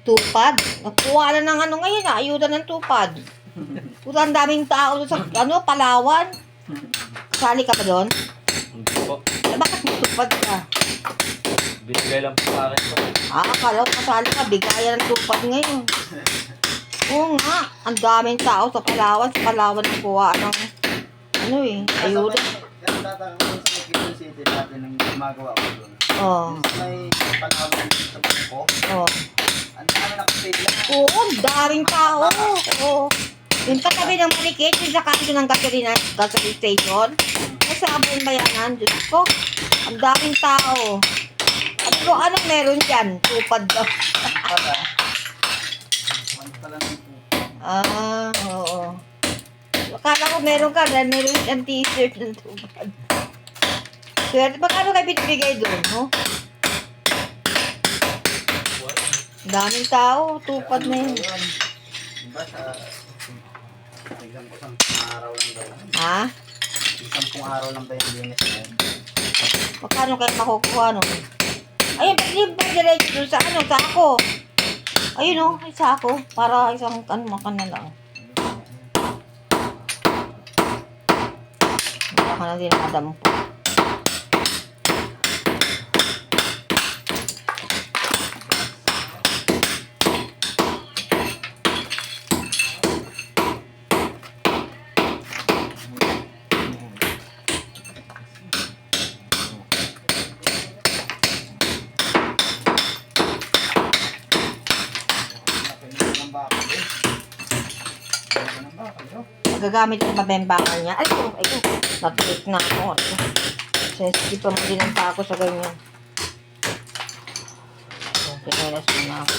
Tupad. Nakuha na ng ano ngayon, ayuda ng tupad. Puta, ang daming tao doon sa, Palawan. Sali ka ba doon? Hindi po. Eh, bakit tupad ka? Binigay lang po sa akin po. Akala ko kasali ka, bigayan ng tupad ngayon. Oo nga, ang daming tao sa Palawan. Sa Palawan nakuha ng, ayuda. Kaya tatanong sa Quezon City dati nang gumagawa ko doon. Oo. May Palawan dito sa Bangko. Oo. Ang dami nakapila. Oo, ang daming tao. Oo. Yung katabi ng Marikit, yung sa kanto ng gasolina station. Nasabon bayanan, Diyos ko. Ang daming tao. At ko, anong meron dyan? Tupad daw. Pala ng Oo. Akala ko meron ka dahil meron siyang t-shirt ng tupad. Swerte, pagkano kayo binibigay doon, no? Ang daming tao, tupad na yun. Diba sa isang araw lang ba yun? Ha? Isang araw lang ba yung linis na yun? Magkano kayo makukuha, no? Ayun, pag diretso doon sa sako. Ayun, no, may sako. Para isang, makan na lang. Baka na din nakadampo. Gagamit yung mabembangan niya. Ay, natulik na ako. Sensitive pa mo din ang tako sa ganyan. Pinelas mo na ako.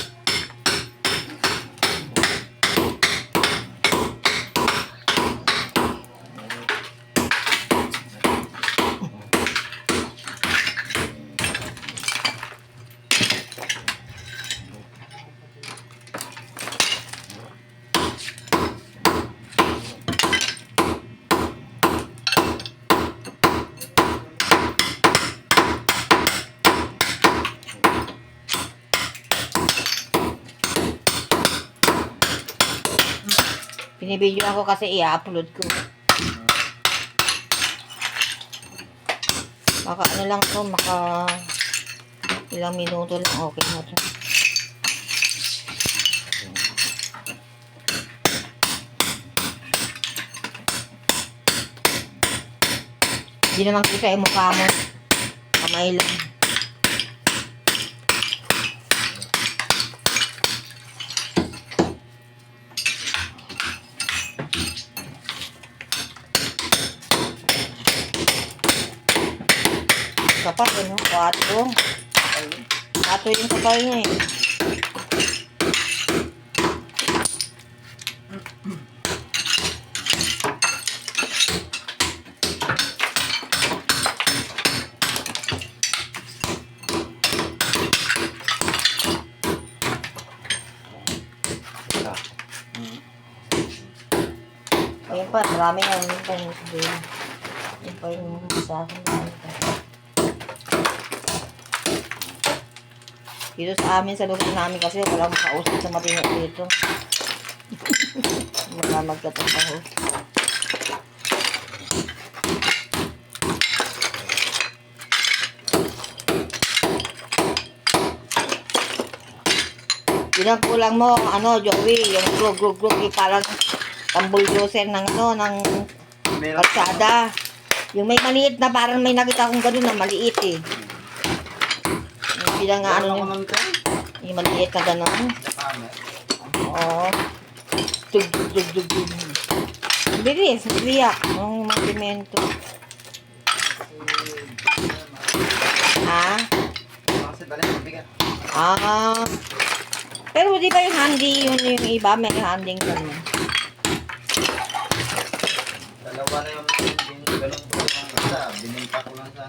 Binibidyo ako kasi i-upload ko. Maka lang to, ilang minuto lang, okay na to. Hindi naman kita yung mukha mo. Kamay lang. Kapal, 4. 4 yung kapal niya eh. Ayun pa, marami nga yung sabihin. Ayun pa yung sa akin. Dito sa amin, sa lugar namin kasi walang makausap sa matino dito. Wala magkatapaho. Yun ang kulang mo, Joey, yung group, yung parang pambuldoser ng kalsada. Yung may maliit na parang may nakita akong gano'n na maliit eh. Bilang nga yung maliit na gano'n. Oo. Tug. Bilis, biyak. Ang magimento. Ha? Pero di ba yung handy, yung iba, may handing gano'n. Dalawa na yung ganun po. Binenta ko lang sa